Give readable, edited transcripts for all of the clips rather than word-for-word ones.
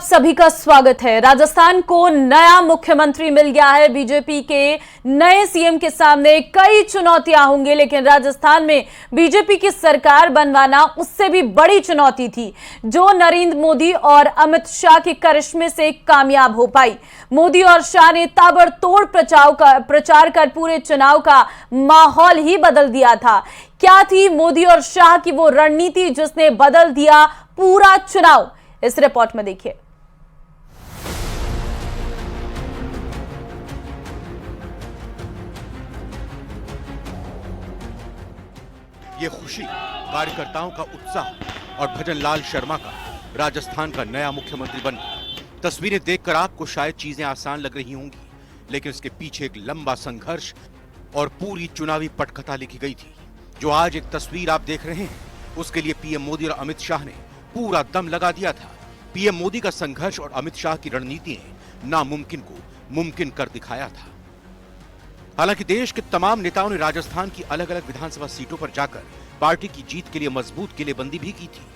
सभी का स्वागत है। राजस्थान को नया मुख्यमंत्री मिल गया है। बीजेपी के नए सीएम के सामने कई चुनौतियां होंगी, लेकिन राजस्थान में बीजेपी की सरकार बनवाना उससे भी बड़ी चुनौती थी, जो नरेंद्र मोदी और अमित शाह के करिश्मे से कामयाब हो पाई। मोदी और शाह ने ताबड़तोड़ प्रचार कर पूरे चुनाव का माहौल ही बदल दिया था। क्या थी मोदी और शाह की वो रणनीति जिसने बदल दिया पूरा चुनाव? इस रिपोर्ट में देखिए। ये खुशी, कार्यकर्ताओं का उत्साह और भजन लाल शर्मा का राजस्थान का नया मुख्यमंत्री बनना। तस्वीरें देखकर आपको शायद चीजें आसान लग रही होंगी, लेकिन इसके पीछे एक लंबा संघर्ष और पूरी चुनावी पटकथा लिखी गई थी। जो आज एक तस्वीर आप देख रहे हैं, उसके लिए पीएम मोदी और अमित शाह ने पूरा दम लगा दिया था। पीएम मोदी का संघर्ष और अमित शाह की रणनीति ने नामुमकिन को मुमकिन कर दिखाया था। हालांकि देश के तमाम नेताओं ने राजस्थान की अलग अलग विधानसभा सीटों पर जाकर पार्टी की जीत के लिए मजबूत किलेबंदी भी की थी।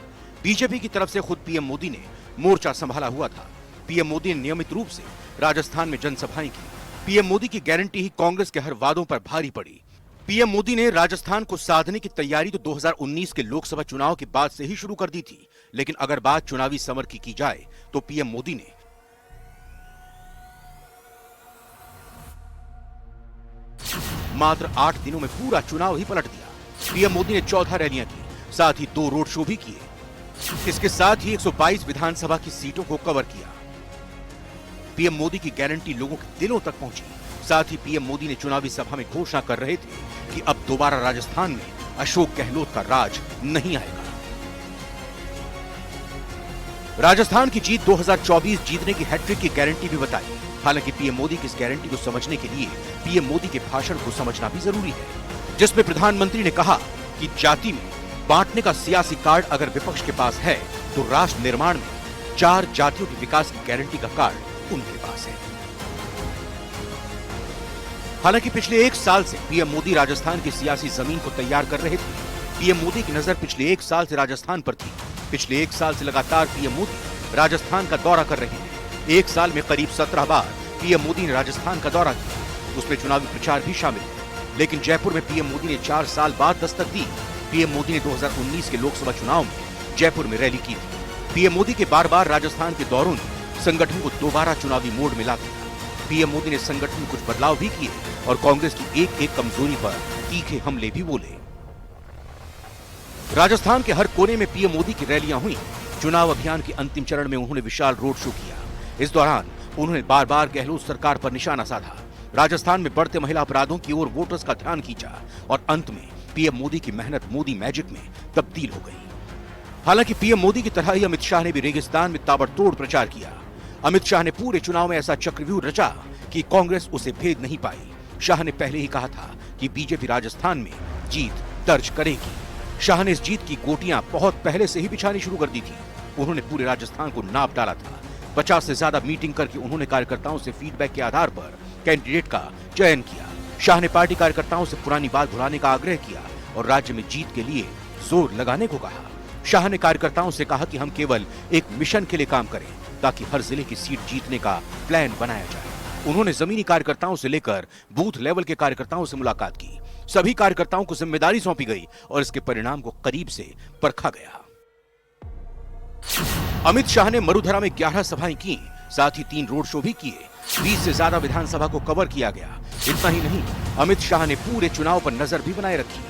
बीजेपी की तरफ से खुद पीएम मोदी ने मोर्चा संभाला हुआ था। पीएम मोदी ने नियमित रूप से राजस्थान में जनसभाएं की। पीएम मोदी की गारंटी ही कांग्रेस के हर वादों पर भारी पड़ी। पीएम मोदी ने राजस्थान को साधने की तैयारी तो 2019 के लोकसभा चुनाव के बाद से ही शुरू कर दी थी, लेकिन अगर बात चुनावी समर की जाए तो पीएम मोदी ने मात्र 8 दिनों में पूरा चुनाव ही पलट दिया। पीएम मोदी ने 14 रैलियां की, साथ ही 2 रोड शो भी किए। इसके साथ ही 122 विधानसभा की सीटों को कवर किया। पीएम मोदी की गारंटी लोगों के दिलों तक पहुंची। साथ ही पीएम मोदी ने चुनावी सभा में घोषणा कर रहे थे कि अब दोबारा राजस्थान में अशोक गहलोत का राज नहीं आएगा। राजस्थान की जीत 2024 जीतने की हैट्रिक की गारंटी भी बताई। हालांकि पीएम मोदी की इस गारंटी को समझने के लिए पीएम मोदी के भाषण को समझना भी जरूरी है, जिसमें प्रधानमंत्री ने कहा कि जाति में बांटने का सियासी कार्ड अगर विपक्ष के पास है तो राष्ट्र निर्माण में 4 जातियों के विकास की गारंटी का कार्ड उनके पास है। हालांकि पिछले 1 साल से पीएम मोदी राजस्थान की सियासी जमीन को तैयार कर रहे थे। पीएम मोदी की नजर पिछले 1 साल से राजस्थान पर थी। पिछले 1 साल से लगातार पीएम मोदी राजस्थान का दौरा कर रहे हैं। 1 साल में करीब 17 बार पीएम मोदी ने राजस्थान का दौरा किया, उसमें चुनावी प्रचार भी शामिल है। लेकिन जयपुर में पीएम मोदी ने 4 साल बाद दस्तक दी। पीएम मोदी ने 2019 के लोकसभा चुनाव में जयपुर में रैली की थी। पीएम मोदी के बार बार राजस्थान के दौरों ने संगठन को दोबारा चुनावी मोड में ला दिया। पीएम मोदी ने संगठन में कुछ बदलाव भी किए और कांग्रेस की एक कमजोरी पर तीखे हमले भी बोले। राजस्थान के हर कोने में पीएम मोदी की रैलियां हुई। चुनाव अभियान के अंतिम चरण में उन्होंने विशाल रोड शो किया। इस दौरान उन्होंने बार बार गहलोत सरकार पर निशाना साधा। राजस्थान में बढ़ते महिला अपराधों की ओर वोटर्स का ध्यान खींचा और अंत में पीएम मोदी की मेहनत मोदी मैजिक में तब्दील हो गई। हालांकि पीएम मोदी की तरह ही अमित शाह ने भी रेगिस्तान में ताबड़तोड़ प्रचार किया। अमित शाह ने पूरे चुनाव में ऐसा चक्रव्यूह रचा कि कांग्रेस उसे भेद नहीं पाई। शाह ने पहले ही कहा था कि बीजेपी राजस्थान में जीत दर्ज करेगी। शाह ने इस जीत की गोटियां बहुत पहले से ही बिछानी शुरू कर दी थी। उन्होंने पूरे राजस्थान को नाप डाला था। 50 से ज्यादा मीटिंग करके उन्होंने कार्यकर्ताओं से फीडबैक के आधार पर कैंडिडेट का चयन किया। शाह ने पार्टी कार्यकर्ताओं से पुरानी बात भुलाने का आग्रह किया और राज्य में जीत के लिए जोर लगाने को कहा। शाह ने कार्यकर्ताओं से कहा कि हम केवल एक मिशन के लिए काम करें, ताकि हर जिले की सीट जीतने का प्लान बनाया जाए। उन्होंने जमीनी कार्यकर्ताओं से लेकर बूथ लेवल के कार्यकर्ताओं से मुलाकात की। सभी कार्यकर्ताओं को जिम्मेदारी सौंपी गई और इसके परिणाम को करीब से परखा गया। अमित शाह ने मरुधरा में 11 सभाएं की, साथ ही 3 रोड शो भी किए। 20 से ज्यादा विधानसभा को कवर किया गया। इतना ही नहीं, अमित शाह ने पूरे चुनाव पर नजर भी बनाए रखी।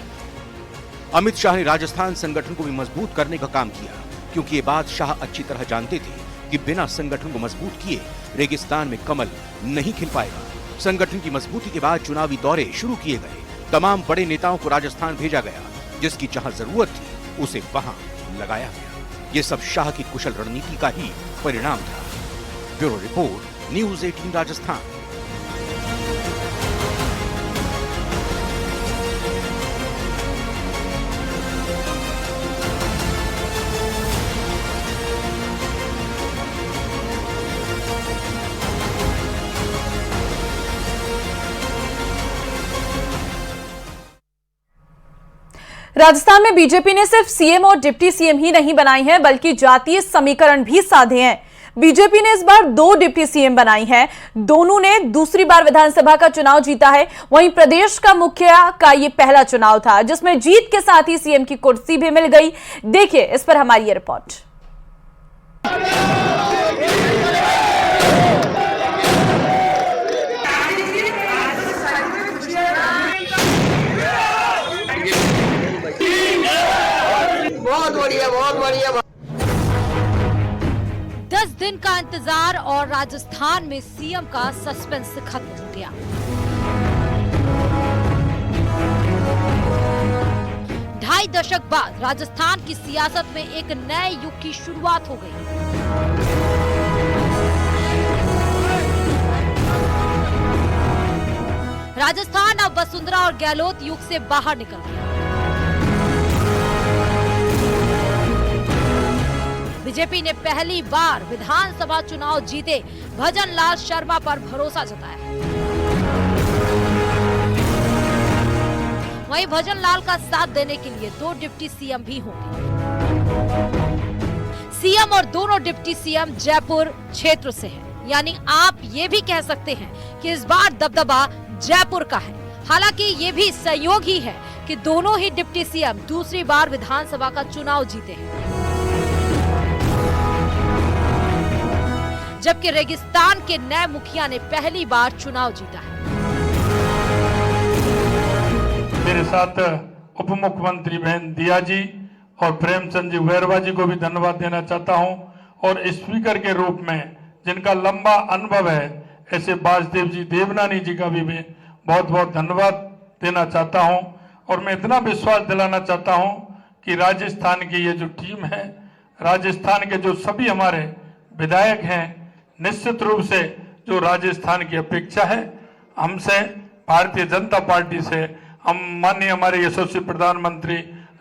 अमित शाह ने राजस्थान संगठन को भी मजबूत करने का काम किया, क्योंकि ये बात शाह अच्छी तरह जानते थे कि बिना संगठन को मजबूत किए रेगिस्तान में कमल नहीं खिल पाएगा। संगठन की मजबूती के बाद चुनावी दौरे शुरू किए गए। तमाम बड़े नेताओं को राजस्थान भेजा गया। जिसकी जहां जरूरत थी उसे वहां लगाया गया। ये सब शाह की कुशल रणनीति का ही परिणाम था। Bureau report, news 18 Rajasthan. Rajasthan में बीजेपी ने सिर्फ सीएम और डिप्टी सीएम ही नहीं बनाई है, बल्कि जातीय समीकरण भी साधे हैं। बीजेपी ने इस बार 2 डिप्टी सीएम बनाई हैं। दोनों ने दूसरी बार विधानसभा का चुनाव जीता है। वहीं प्रदेश का मुखिया का ये पहला चुनाव था जिसमें जीत के साथ ही सीएम की कुर्सी भी मिल गई। देखिए इस पर हमारी ये रिपोर्ट। बहुत बढ़िया। 10 दिन का इंतजार और राजस्थान में सीएम का सस्पेंस खत्म हो गया। 2.5 दशक बाद राजस्थान की सियासत में एक नए युग की शुरुआत हो गई। राजस्थान अब वसुंधरा और गहलोत युग से बाहर निकल गया। बीजेपी ने पहली बार विधानसभा चुनाव जीते भजन लाल शर्मा पर भरोसा जताया। वहीं भजन लाल का साथ देने के लिए 2 डिप्टी सीएम भी होंगे। सीएम और दोनों डिप्टी सीएम जयपुर क्षेत्र से हैं, यानी आप ये भी कह सकते हैं कि इस बार दबदबा जयपुर का है। हालांकि ये भी संयोग ही है कि दोनों ही डिप्टी सीएम दूसरी बार विधानसभा का चुनाव जीते हैं, जबकि रेगिस्तान के नए मुखिया ने पहली बार चुनाव जीता है। मेरे साथ उप मुख्यमंत्री बहन दिया जी और प्रेमचंद जी बैरवा जी को भी धन्यवाद देना चाहता हूं, और स्पीकर के रूप में जिनका लंबा अनुभव है ऐसे वासुदेव जी देवनानी जी का भी मैं बहुत बहुत धन्यवाद देना चाहता हूं। और मैं इतना विश्वास दिलाना चाहता हूं कि राजस्थान की ये जो टीम है, राजस्थान के जो सभी हमारे विधायक हैं, निश्चित रूप से जो राजस्थान की अपेक्षा है हमसे, भारतीय जनता पार्टी से, हम माननीय हमारे यशस्वी प्रधानमंत्री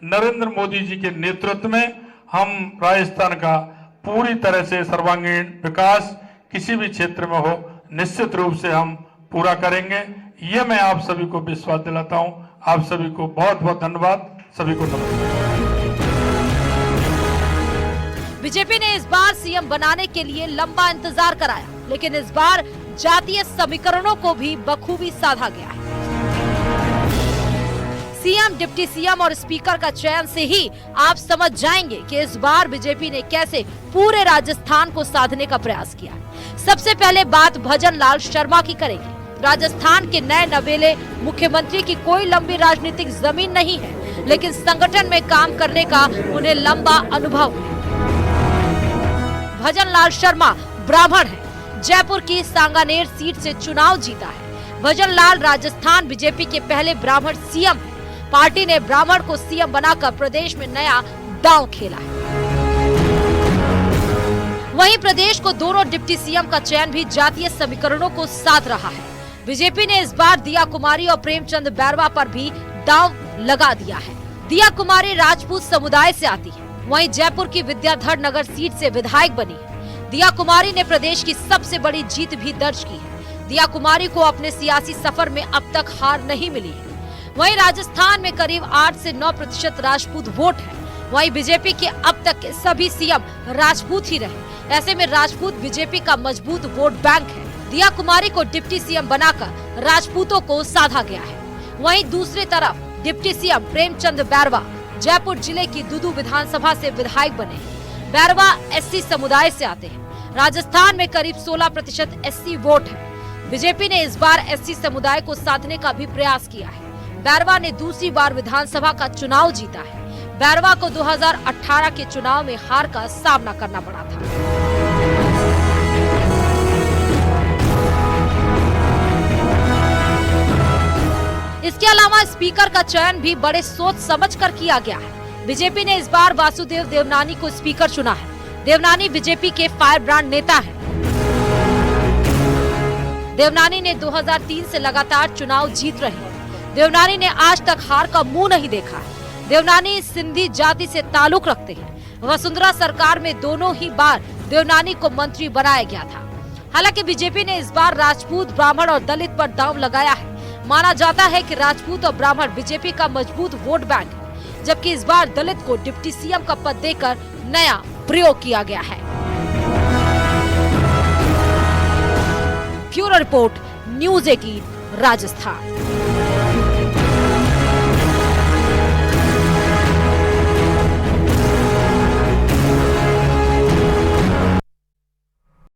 नरेंद्र मोदी जी के नेतृत्व में हम राजस्थान का पूरी तरह से सर्वांगीण विकास किसी भी क्षेत्र में हो निश्चित रूप से हम पूरा करेंगे। ये मैं आप सभी को विश्वास दिलाता हूं। आप सभी को बहुत बहुत धन्यवाद। सभी को नमस्कार। बीजेपी ने इस बार सीएम बनाने के लिए लंबा इंतजार कराया, लेकिन इस बार जातीय समीकरणों को भी बखूबी साधा गया है। सीएम, डिप्टी सीएम और स्पीकर का चयन से ही आप समझ जाएंगे कि इस बार बीजेपी ने कैसे पूरे राजस्थान को साधने का प्रयास किया। सबसे पहले बात भजन लाल शर्मा की करेंगे। राजस्थान के नए नवेले मुख्यमंत्री की कोई लंबी राजनीतिक जमीन नहीं है, लेकिन संगठन में काम करने का उन्हें लंबा अनुभव है। भजन लाल शर्मा ब्राह्मण है, जयपुर की सांगानेर सीट से चुनाव जीता है। भजन लाल राजस्थान बीजेपी के पहले ब्राह्मण सीएम है। पार्टी ने ब्राह्मण को सीएम बनाकर प्रदेश में नया दांव खेला है। वहीं प्रदेश को दोनों डिप्टी सीएम का चयन भी जातीय समीकरणों को साध रहा है। बीजेपी ने इस बार दिया कुमारी और प्रेमचंद बैरवा पर भी दांव लगा दिया है। दिया कुमारी राजपूत समुदाय से आती है, वहीं जयपुर की विद्याधर नगर सीट से विधायक बनी है। दिया कुमारी ने प्रदेश की सबसे बड़ी जीत भी दर्ज की है। दिया कुमारी को अपने सियासी सफर में अब तक हार नहीं मिली है। वहीं राजस्थान में करीब 8 से 9% राजपूत वोट है। वहीं बीजेपी के अब तक के सभी सीएम राजपूत ही रहे। ऐसे में राजपूत बीजेपी का मजबूत वोट बैंक है। दिया कुमारी को डिप्टी सीएम बनाकर राजपूतों को साधा गया है। वहीं दूसरी तरफ डिप्टी सीएम प्रेमचंद बैरवा जयपुर जिले की दुदू विधानसभा से विधायक बने हैं। बैरवा एससी समुदाय से आते हैं। राजस्थान में करीब 16% एससी वोट है। बीजेपी ने इस बार एससी समुदाय को साधने का भी प्रयास किया है। बैरवा ने दूसरी बार विधानसभा का चुनाव जीता है। बैरवा को 2018 के चुनाव में हार का सामना करना पड़ा था। इसके अलावा स्पीकर का चयन भी बड़े सोच समझकर किया गया है। बीजेपी ने इस बार वासुदेव देवनानी को स्पीकर चुना है। देवनानी बीजेपी के फायर ब्रांड नेता हैं। देवनानी ने 2003 से लगातार चुनाव जीत रहे हैं। देवनानी ने आज तक हार का मुंह नहीं देखा है। देवनानी सिंधी जाति से ताल्लुक रखते हैं। वसुंधरा सरकार में दोनों ही बार देवनानी को मंत्री बनाया गया था। हालांकि बीजेपी ने इस बार राजपूत, ब्राह्मण और दलित पर दांव लगाया है। माना जाता है कि राजपूत और ब्राह्मण बीजेपी का मजबूत वोट बैंक है, जबकि इस बार दलित को डिप्टी सीएम का पद देकर नया प्रयोग किया गया है। Report, news 18 Rajasthan.